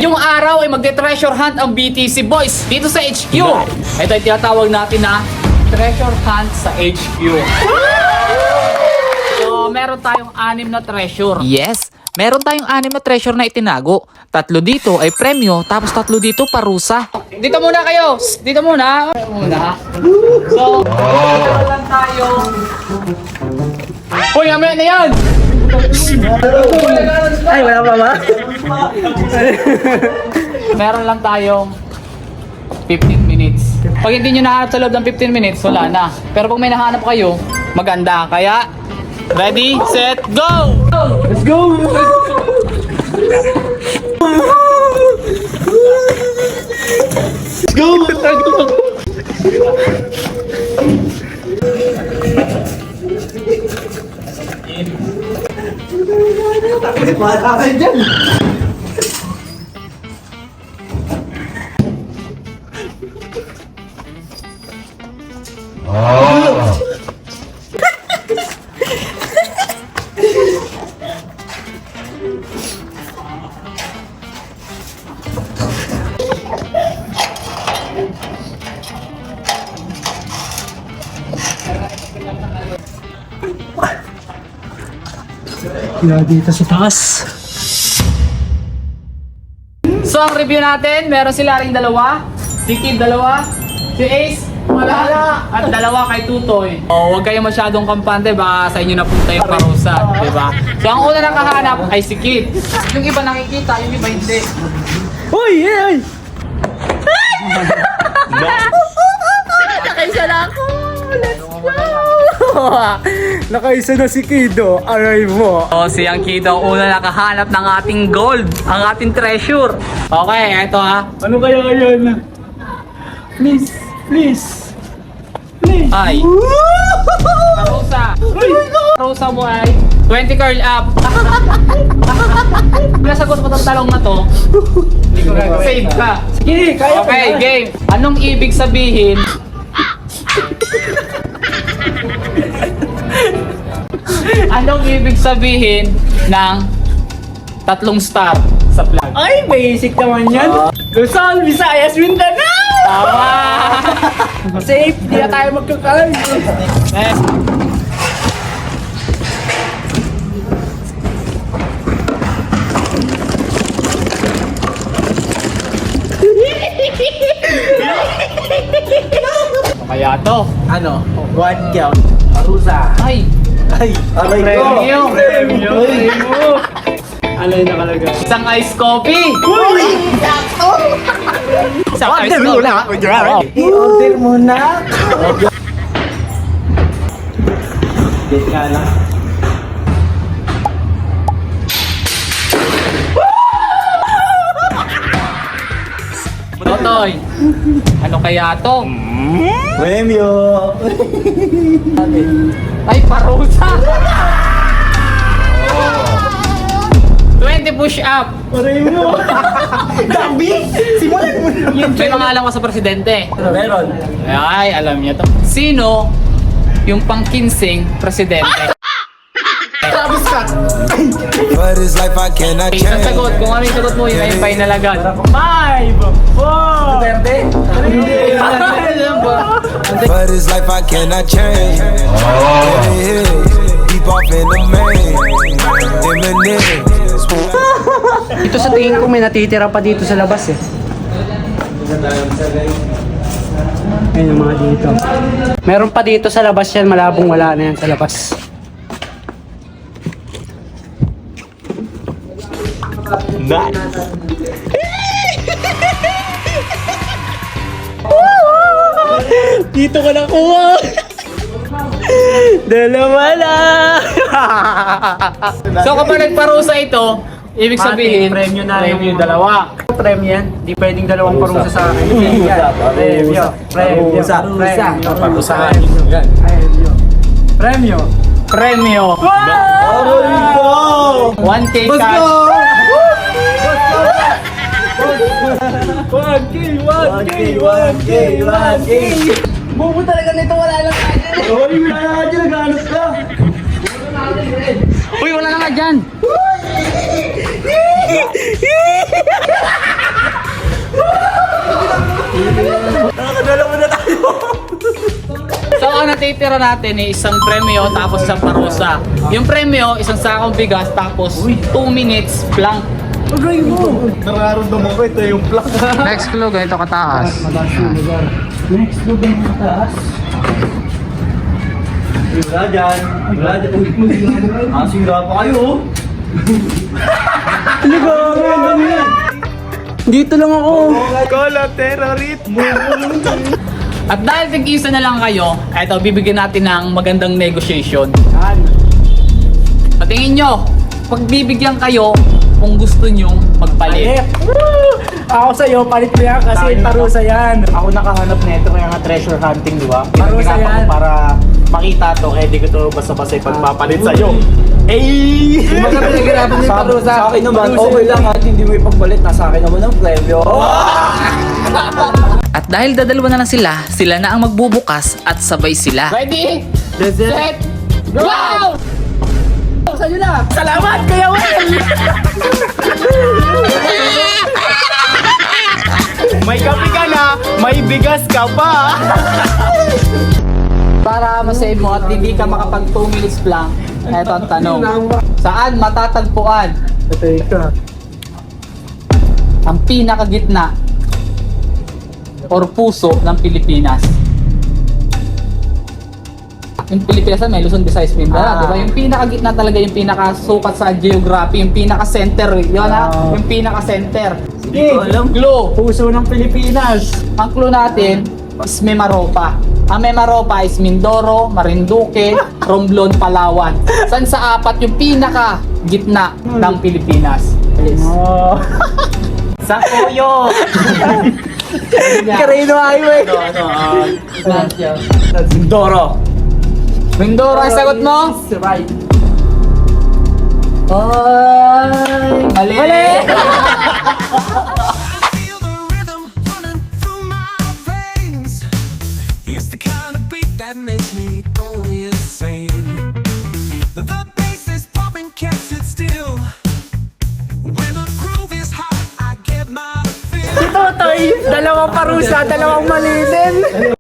Yung araw ay magte-treasure hunt ang BTC Boys dito sa HQ. Ito ay tinatawag natin na treasure hunt sa HQ. So, meron tayong 6 na treasure. Yes, meron tayong 6 na treasure na itinago. 3 dito ay premyo, tapos 3 dito parusa. Dito muna kayo. Dito muna. So, meron lang tayo. Uy, mamaya na yan! Ay, wala pa ba? Meron lang tayong 15 minutes. Pag hindi nyo nahanap sa loob ng 15 minutes, wala na. Pero pag may nahanap kayo, maganda. Kaya, ready, set, go! Let's go! Let's go! Makakain dyan! Kaya dito sa taas. So, ang review natin, meron sila ring 2, si Kid 2, si Ace, wala, at 2 kay Tutoy. O, huwag kayo masyadong kampante, baka sa inyo napunta yung parusa, diba? So, ang una nakahanap ay si Kid. Yung iba nakikita, yung iba hindi. Uy! Ay! Nakaisa na ako! Let's go! Nakaisa na si Kido. Aray mo. O, si ang Kid ang una nakahanap ng ating gold, ang ating treasure. Okay, eto ha. Ano kaya yan? Please, please. Please. Ay. Parusa. Parusa mo ay 20 curl up. Nasagot mo itong talong na to. Save ka. Sige, kaya ko Okay, yan. game. Anong ibig sabihin? Anong ibig sabihin ng 3 star sa flag? Ay, basic naman yan. Luzon, Visayas, Mindanao! Tama! Safe, di na tayo magkakaroon. Next. Kaya to. Ano? One count. Parusa. Ay! Ay, aray ko. Premyo. Premyo. Ano yung nakalagay? Isang iced coffee! Uy! Isang iced Order mo coffee! na. Wow. I-order mo na. Dito nga lang. Totoy, ano kaya to? Premyo. Ay, parusa! 20 push up! Premyo. Gabi! Simulan mo na. May pangalan ko sa presidente. Meron. Ay, alam niya to. Sino yung pang-kinsing presidente? Travis Scott. But it's life I cannot Isang change. sagot. Kung ano yung sagot mo, yun ay yung final agad. 5, 4. Duterte? Hindi. But it's life I cannot change. Yeah, deep off in the main. Eminem. Ito sa tingin ko may natitira pa dito sa labas eh. Ayun yung mga dito. Meron pa dito sa labas yan, malabong wala na yan sa labas. Dito ka nakuha! Dalawa lang! So kapag nagparusa ito, ibig sabihin, Premyo na premyo yung- dalawa. Premyo yan, di pwedeng dalawang parusa sa akin. Premyo, premyo, premyo, Parusa. premyo, premyo. Premyo. Aray ko! 1K Let's cash. go! 1K, 1K, 1K, 1K. Bubo talaga nito, wala lang kanya. Uy, wala na dyan, naghanap ka. Uy, wala na nga dyan. natitira natin ay isang premyo tapos isang parusa. Yung premyo, isang sakong bigas tapos 2 minutes blank. Nararamdaman ko ito yung plak. Next clue, ganito kataas. Next go ba yung mataas? Wala dyan. Wala dyan. Sira pa kayo. Ano yan? Dito lang ako. Kola terrorist. At dahil tig-isa na lang kayo, eto, bibigyan natin ng magandang negotiation. Patingin nyo, pagbibigyan kayo kung gusto nyong magpalit. Ako sa'yo, palit mo yan kasi parusa yan. Ako nakahanap nito kaya nga treasure hunting, di ba? Parusa Pinagkakapa yan. ko para makita to, kaya di ko to basta-basta ipagpapalit sa'yo. Maganda nagirapan yung parusa. Sa akin naman, okay lang at hindi mo ipagpalit. Nasa akin naman ang premyo. At dahil dadalawa na lang sila na ang magbubukas at sabay sila. Ready? Set! Go! Sa'yo na. Salamat, Kuya Will! May kape ka na, may bigas ka pa. Para masave mo at hindi ka makapag 2 minutes blank, eto ang tanong. Saan matatagpuan Teka. ang pinakagitna or puso ng Pilipinas? Yung Pilipinas may Luzon, Visayas, Mindanao, di ba? Yung pinakagitna talaga, yung pinakasukat sa geography, yung pinaka-center, yun ha? Yung pinaka-center. Sige, clue. Puso ng Pilipinas. Ang clue natin is Mimaropa. Ang Mimaropa is Mindoro, Marinduque, Romblon, Palawan. San sa apat yung pinaka-gitna ng Pilipinas? Please. Sa Koyo. Carino Highway. Doro. Mindoro ang sagot mo? Right. Ay, mali! Feel the rhythm running through my veins. It's the kind of beat that makes me go insane. The bass is popping, can't sit still. When the groove is hot, I get my feel. Totoy, dalawang parusa, dalawang mali din.